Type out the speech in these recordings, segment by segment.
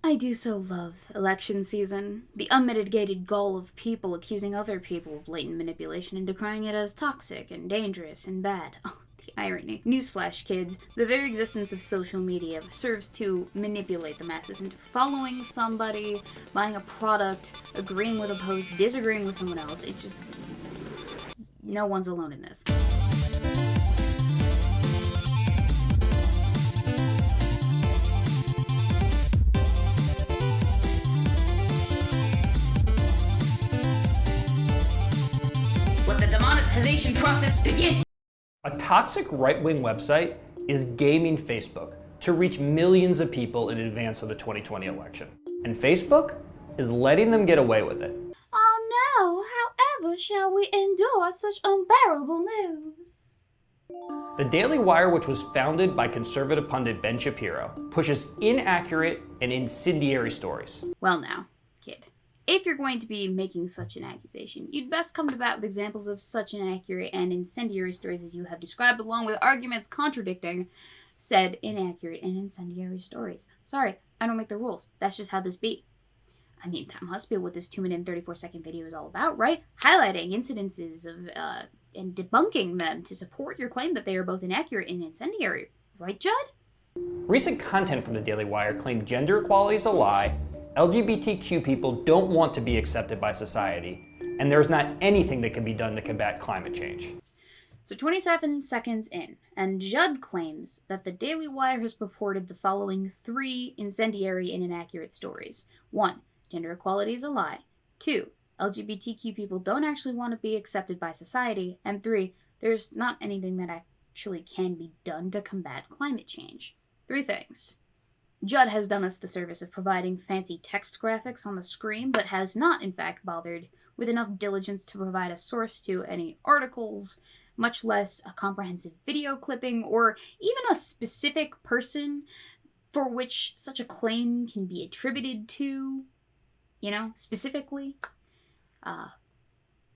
I do so love election season. The unmitigated gall of people accusing other people of blatant manipulation and decrying it as toxic and dangerous and bad. Oh, the irony. Newsflash, kids. The very existence of social media serves to manipulate the masses into following somebody, buying a product, agreeing with a post, disagreeing with someone else. It just... no one's alone in this. Let the demonetization process begin! A toxic right-wing website is gaming Facebook to reach millions of people in advance of the 2020 election. And Facebook is letting them get away with it. Oh no, however shall we endure such unbearable news? The Daily Wire, which was founded by conservative pundit Ben Shapiro, pushes inaccurate and incendiary stories. Well now, kid. If you're going to be making such an accusation, you'd best come to bat with examples of such inaccurate and incendiary stories as you have described, along with arguments contradicting said inaccurate and incendiary stories. Sorry, I don't make the rules. That's just how this be. I mean, that must be what this 2-minute and 34-second video is all about, right? Highlighting incidences of, and debunking them to support your claim that they are both inaccurate and incendiary. Right, Judd? Recent content from the Daily Wire claimed gender equality is a lie, LGBTQ people don't want to be accepted by society, and there's not anything that can be done to combat climate change. So 27 seconds in, and Judd claims that the Daily Wire has purported the following 3 incendiary and inaccurate stories. 1. Gender equality is a lie. 2. LGBTQ people don't actually want to be accepted by society. And 3. There's not anything that actually can be done to combat climate change. 3 things. Judd has done us the service of providing fancy text graphics on the screen, but has not, in fact, bothered with enough diligence to provide a source to any articles, much less a comprehensive video clipping, or even a specific person for which such a claim can be attributed to, specifically.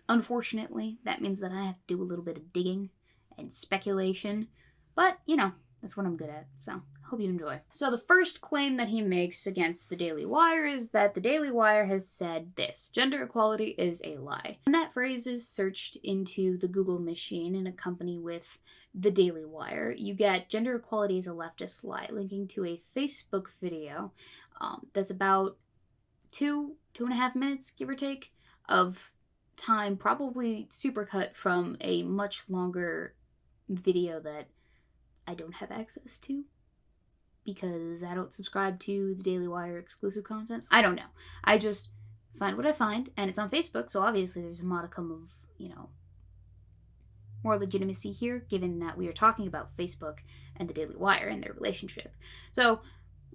Unfortunately, that means that I have to do a little bit of digging and speculation, but, that's what I'm good at, so hope you enjoy. So the first claim that he makes against the Daily Wire is that the Daily Wire has said this: gender equality is a lie. And that phrase is searched into the Google machine in a company with the Daily Wire. You get gender equality is a leftist lie, linking to a Facebook video that's about 2.5 minutes, give or take, of time, probably supercut from a much longer video that I don't have access to because I don't subscribe to the Daily Wire exclusive content. I don't know. I just find what I find, and it's on Facebook, so obviously there's a modicum of, more legitimacy here, given that we are talking about Facebook and the Daily Wire and their relationship. So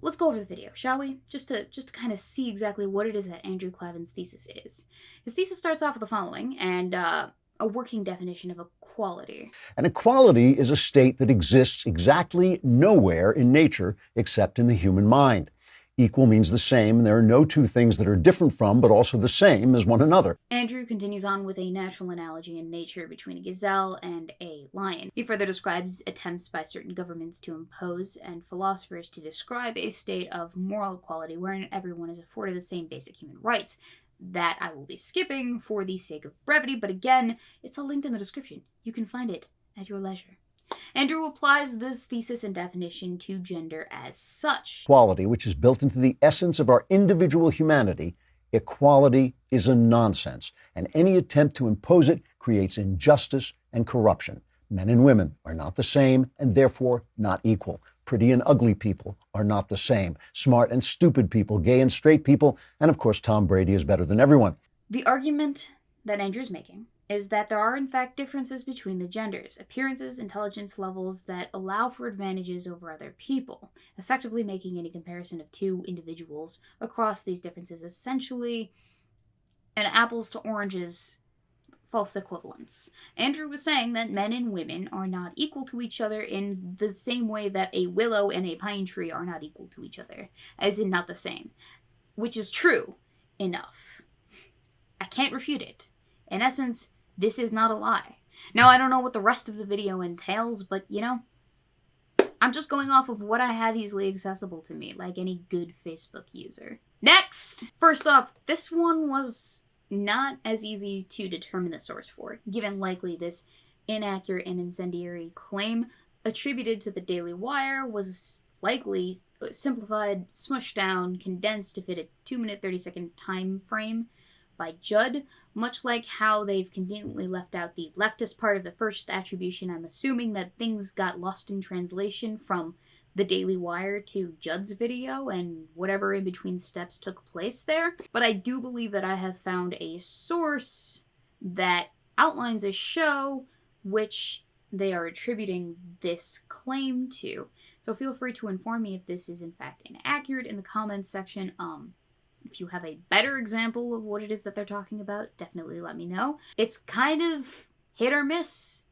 let's go over the video, shall we? Just to kind of see exactly what it is that Andrew Klavan's thesis is. His thesis starts off with the following, and a working definition of equality. And equality is a state that exists exactly nowhere in nature except in the human mind. Equal means the same, and there are no two things that are different from, but also the same as one another. Andrew continues on with a natural analogy in nature between a gazelle and a lion. He further describes attempts by certain governments to impose and philosophers to describe a state of moral equality wherein everyone is afforded the same basic human rights. That I will be skipping for the sake of brevity, but again, it's all linked in the description. You can find it at your leisure. Andrew applies this thesis and definition to gender as such. Equality, which is built into the essence of our individual humanity, equality is a nonsense, and any attempt to impose it creates injustice and corruption. Men and women are not the same and therefore not equal. Pretty and ugly people are not the same. Smart and stupid people, gay and straight people, and of course Tom Brady is better than everyone. The argument that Andrew's making is that there are in fact differences between the genders, appearances, intelligence levels that allow for advantages over other people, effectively making any comparison of two individuals across these differences essentially an apples to oranges false equivalence. Andrew was saying that men and women are not equal to each other in the same way that a willow and a pine tree are not equal to each other, as in not the same, which is true enough. I can't refute it. In essence, this is not a lie. Now, I don't know what the rest of the video entails, but, I'm just going off of what I have easily accessible to me, like any good Facebook user. Next! First off, this one was not as easy to determine the source for, given likely this inaccurate and incendiary claim attributed to the Daily Wire was likely simplified, smushed down, condensed to fit a 2-minute 30-second time frame by Judd, much like how they've conveniently left out the leftist part of the first attribution. I'm assuming that things got lost in translation from the Daily Wire to Judd's video and whatever in between steps took place there. But I do believe that I have found a source that outlines a show which they are attributing this claim to. So feel free to inform me if this is in fact inaccurate in the comments section. If you have a better example of what it is that they're talking about, definitely let me know. It's kind of hit or miss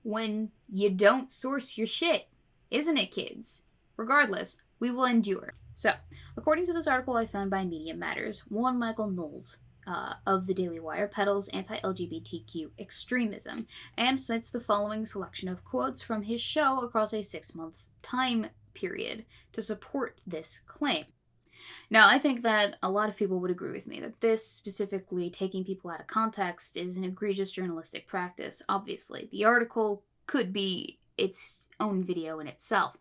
when you don't source your shit, isn't it, kids? Regardless, we will endure. So, according to this article I found by Media Matters, one Michael Knowles of the Daily Wire peddles anti-LGBTQ extremism and cites the following selection of quotes from his show across a 6-month time period to support this claim. Now, I think that a lot of people would agree with me that this, specifically taking people out of context, is an egregious journalistic practice. Obviously, the article could be its own video in itself,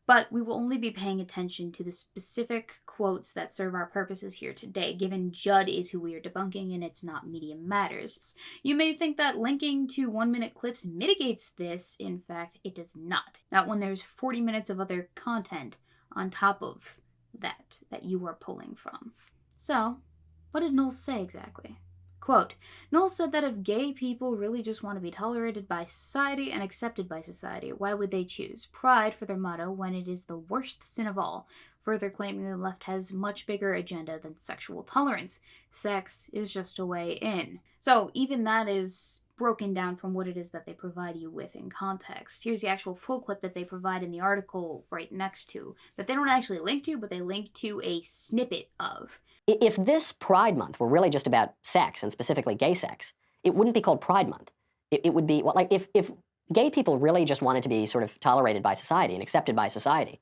but we will only be paying attention to the specific quotes that serve our purposes here today, given Judd is who we are debunking and it's not Media Matters. You may think that linking to 1-minute clips mitigates this. In fact, it does not. Not when there's 40 minutes of other content on top of that you are pulling from. So, what did Knowles say exactly? Quote, Knowles said that if gay people really just want to be tolerated by society and accepted by society, why would they choose pride for their motto when it is the worst sin of all? Further claiming the left has much bigger agenda than sexual tolerance. Sex is just a way in. So even that is broken down from what it is that they provide you with in context. Here's the actual full clip that they provide in the article right next to, that they don't actually link to, but they link to a snippet of. If this Pride Month were really just about sex, and specifically gay sex, it wouldn't be called Pride Month. It would be, well, like, if gay people really just wanted to be sort of tolerated by society and accepted by society,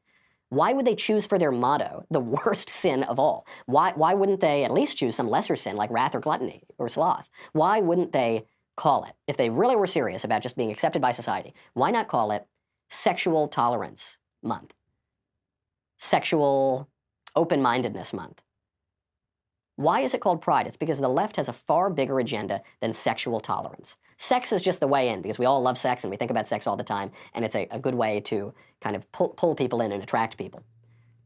why would they choose for their motto the worst sin of all? Why wouldn't they at least choose some lesser sin like wrath or gluttony or sloth? Why wouldn't they call it, if they really were serious about just being accepted by society, why not call it Sexual Tolerance Month? Sexual Open-Mindedness Month. Why is it called Pride? It's because the left has a far bigger agenda than sexual tolerance. Sex is just the way in, because we all love sex and we think about sex all the time, and it's a good way to kind of pull people in and attract people.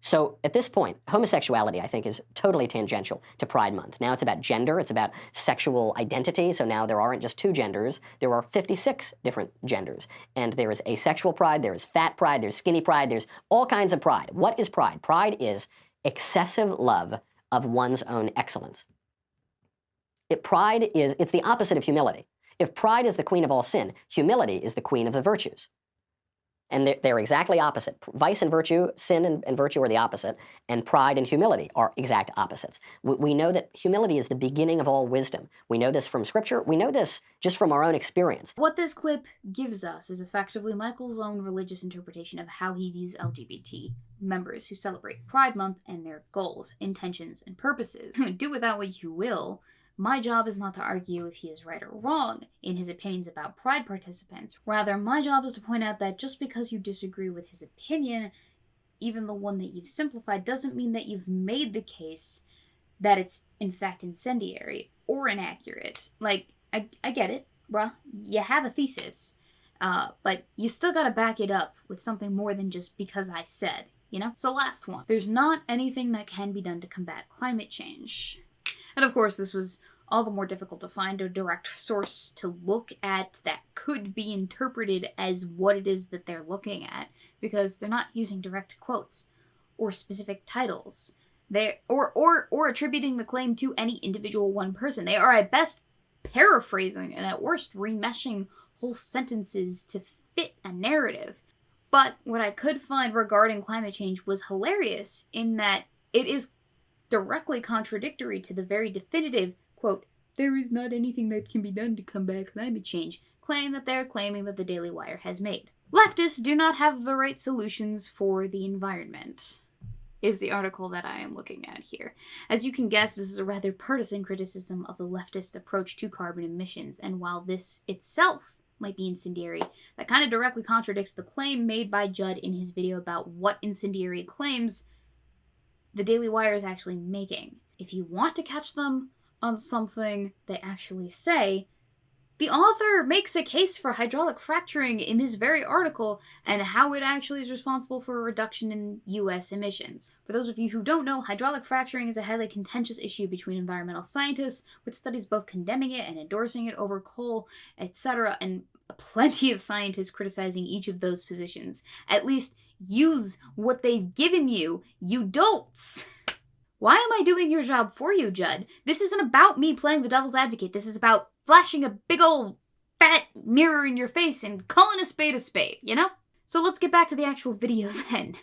So at this point, homosexuality, I think, is totally tangential to Pride Month. Now it's about gender, it's about sexual identity, so now there aren't just 2 genders, there are 56 different genders. And there is asexual pride, there is fat pride, there's skinny pride, there's all kinds of pride. What is pride? Pride is excessive love of one's own excellence. It's the opposite of humility. If pride is the queen of all sin, humility is the queen of the virtues. And they're exactly opposite. Vice and virtue, sin and virtue are the opposite, and pride and humility are exact opposites. We know that humility is the beginning of all wisdom. We know this from Scripture. We know this just from our own experience. What this clip gives us is effectively Michael's own religious interpretation of how he views LGBT members who celebrate Pride Month and their goals, intentions, and purposes. Do with that what you will. My job is not to argue if he is right or wrong in his opinions about Pride participants. Rather, my job is to point out that just because you disagree with his opinion, even the one that you've simplified, doesn't mean that you've made the case that it's in fact incendiary or inaccurate. Like, I get it, bruh. You have a thesis, but you still gotta back it up with something more than just because I said, you know? So last one. There's not anything that can be done to combat climate change. And of course, this was all the more difficult to find a direct source to look at that could be interpreted as what it is that they're looking at, because they're not using direct quotes or specific titles. Or attributing the claim to any individual one person. They are at best paraphrasing and at worst remeshing whole sentences to fit a narrative. But what I could find regarding climate change was hilarious in that it is directly contradictory to the very definitive, quote, there is not anything that can be done to combat climate change, claim that they're claiming that the Daily Wire has made. Leftists do not have the right solutions for the environment, is the article that I am looking at here. As you can guess, this is a rather partisan criticism of the leftist approach to carbon emissions, and while this itself might be incendiary, that kind of directly contradicts the claim made by Judd in his video about what incendiary claims the Daily Wire is actually making. If you want to catch them on something they actually say, the author makes a case for hydraulic fracturing in this very article and how it actually is responsible for a reduction in U.S. emissions. For those of you who don't know, hydraulic fracturing is a highly contentious issue between environmental scientists, with studies both condemning it and endorsing it over coal, etc., and plenty of scientists criticizing each of those positions. At least use what they've given you, you dolts! Why am I doing your job for you, Judd? This isn't about me playing the devil's advocate. This is about flashing a big old fat mirror in your face and calling a spade, you know? So let's get back to the actual video then.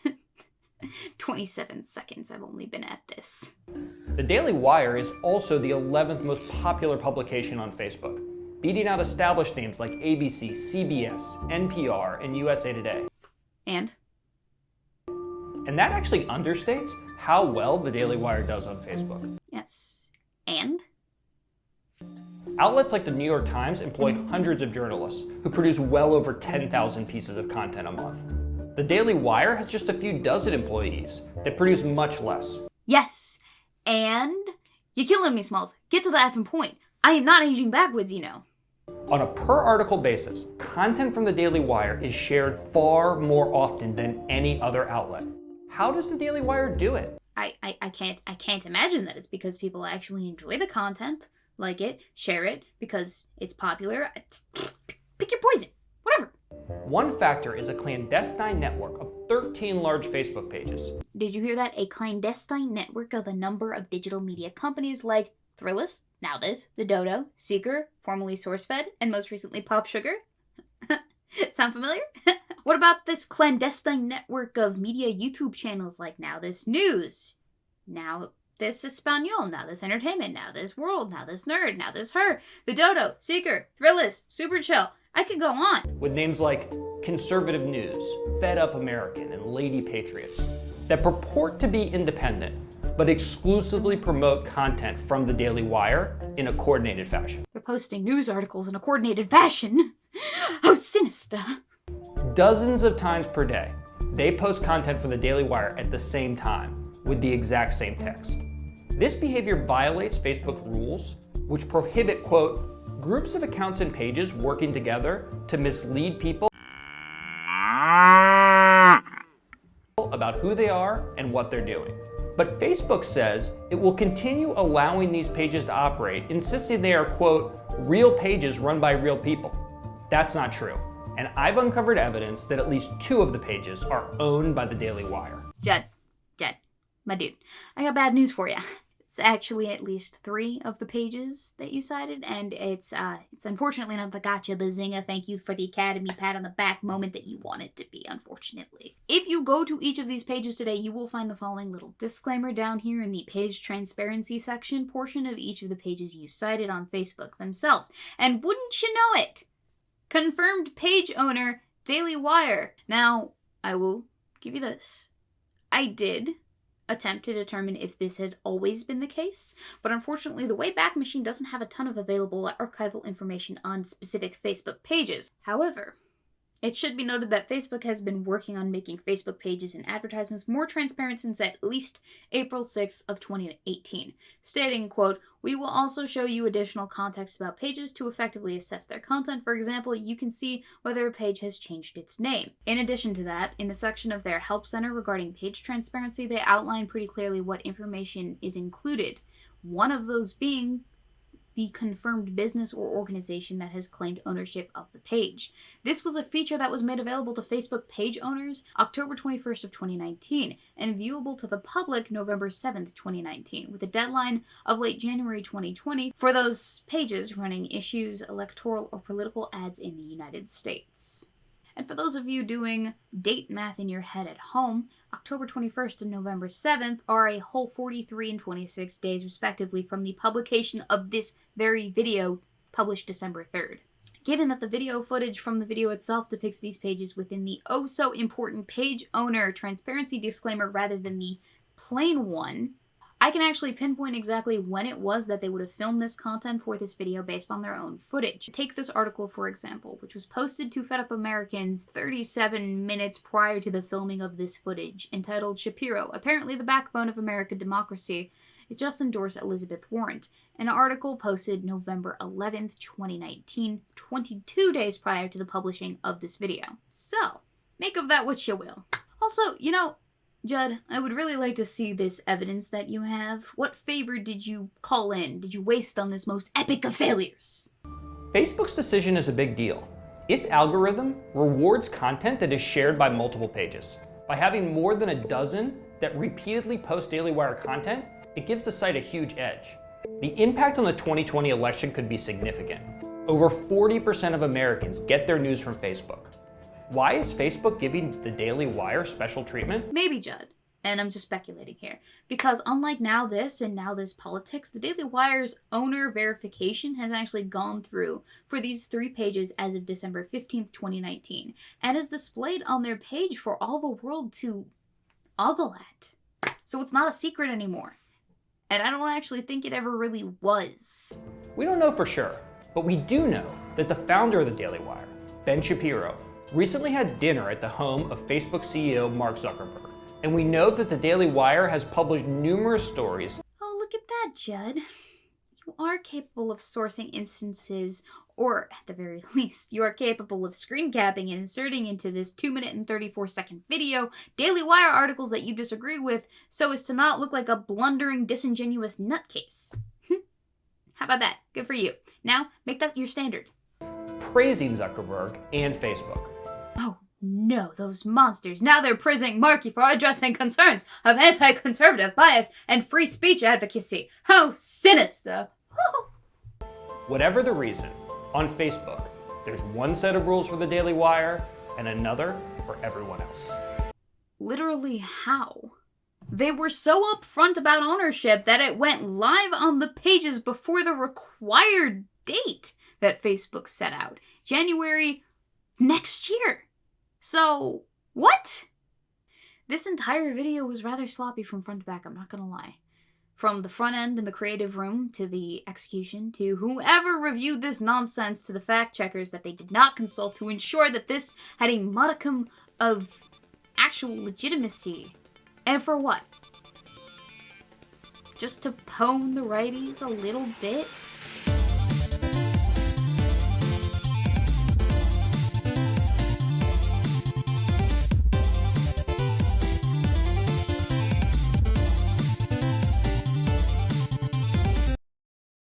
27 seconds I've only been at this. The Daily Wire is also the 11th most popular publication on Facebook, beating out established names like ABC, CBS, NPR, and USA Today. And that actually understates how well the Daily Wire does on Facebook. yes. And? Outlets like the New York Times employ hundreds of journalists who produce well over 10,000 pieces of content a month. The Daily Wire has just a few dozen employees that produce much less. Yes. And? You're killing me, Smalls. Get to the effing point. I am not aging backwards, you know. On a per article basis, content from the Daily Wire is shared far more often than any other outlet. How does the Daily Wire do it? I can't imagine that it's because people actually enjoy the content, like it, share it, because it's popular. Pick your poison. Whatever. One factor is a clandestine network of 13 large Facebook pages. Did you hear that? A clandestine network of a number of digital media companies like Thrillist, Now This, The Dodo, Seeker, formerly SourceFed, and most recently Pop Sugar. Sound familiar? What about this clandestine network of media YouTube channels like Now This News, Now This Espanol, Now This Entertainment, Now This World, Now This Nerd, Now This Her, The Dodo, Seeker, Thrillist, Super Chill. I could go on. With names like Conservative News, Fed Up American, and Lady Patriots that purport to be independent, but exclusively promote content from the Daily Wire in a coordinated fashion. They're posting news articles in a coordinated fashion. How sinister. Dozens of times per day, they post content for the Daily Wire at the same time with the exact same text. This behavior violates Facebook rules, which prohibit, quote, groups of accounts and pages working together to mislead people about who they are and what they're doing. But Facebook says it will continue allowing these pages to operate, insisting they are, quote, real pages run by real people. That's not true. And I've uncovered evidence that at least 2 of the pages are owned by the Daily Wire. Judd, my dude, I got bad news for you. It's actually at least 3 of the pages that you cited, and it's unfortunately not the gotcha bazinga thank you for the Academy pat on the back moment that you want it to be, unfortunately. If you go to each of these pages today, you will find the following little disclaimer down here in the page transparency section portion of each of the pages you cited on Facebook themselves. And wouldn't you know it? Confirmed page owner, Daily Wire. Now, I will give you this. I did attempt to determine if this had always been the case, but unfortunately the Wayback Machine doesn't have a ton of available archival information on specific Facebook pages. However, it should be noted that Facebook has been working on making Facebook pages and advertisements more transparent since at least April 6th of 2018, stating, quote, we will also show you additional context about pages to effectively assess their content. For example, you can see whether a page has changed its name. In addition to that, in the section of their Help Center regarding page transparency, they outline pretty clearly what information is included. One of those being the confirmed business or organization that has claimed ownership of the page. This was a feature that was made available to Facebook page owners October 21st of 2019 and viewable to the public November 7th, 2019, with a deadline of late January 2020 for those pages running issues, electoral, or political ads in the United States. And for those of you doing date math in your head at home, October 21st and November 7th are a whole 43 and 26 days respectively from the publication of this very video published December 3rd. given that the video footage from the video itself depicts these pages within the oh-so-important page owner transparency disclaimer rather than the plain one, I can actually pinpoint exactly when it was that they would have filmed this content for this video based on their own footage. Take this article, for example, which was posted to Fed Up Americans 37 minutes prior to the filming of this footage, entitled Shapiro, Apparently the Backbone of American Democracy. It just endorsed Elizabeth Warren. An article posted November 11th, 2019, 22 days prior to the publishing of this video. So, make of that what you will. Also, you know, Judd, I would really like to see this evidence that you have. What favor did you call in? Did you waste on this most epic of failures? Facebook's decision is a big deal. Its algorithm rewards content that is shared by multiple pages. By having more than a dozen that repeatedly post Daily Wire content, it gives the site a huge edge. The impact on the 2020 election could be significant. Over 40% of Americans get their news from Facebook. Why is Facebook giving the Daily Wire special treatment? Maybe, Judd, and I'm just speculating here, because unlike Now This and Now This Politics, the Daily Wire's owner verification has actually gone through for these 3 pages as of December 15th, 2019, and is displayed on their page for all the world to ogle at. So it's not a secret anymore. And I don't actually think it ever really was. We don't know for sure, but we do know that the founder of the Daily Wire, Ben Shapiro, recently had dinner at the home of Facebook CEO Mark Zuckerberg. And we know that the Daily Wire has published numerous stories. Oh, look at that, Judd. You are capable of sourcing instances, or at the very least, you are capable of screen capping and inserting into this 2-minute and 34-second video Daily Wire articles that you disagree with so as to not look like a blundering, disingenuous nutcase. How about that? Good for you. Now, make that your standard. Praising Zuckerberg and Facebook. Oh no, those monsters. Now they're praising Markey for addressing concerns of anti-conservative bias and free speech advocacy. How sinister. Whatever the reason, on Facebook, there's one set of rules for the Daily Wire and another for everyone else. Literally how? They were so upfront about ownership that it went live on the pages before the required date that Facebook set out. January next year. So, what? This entire video was rather sloppy from front to back, I'm not gonna lie. From the front end in the creative room, to the execution, to whoever reviewed this nonsense, to the fact checkers that they did not consult to ensure that this had a modicum of actual legitimacy. And for what? Just to pwn the righties a little bit?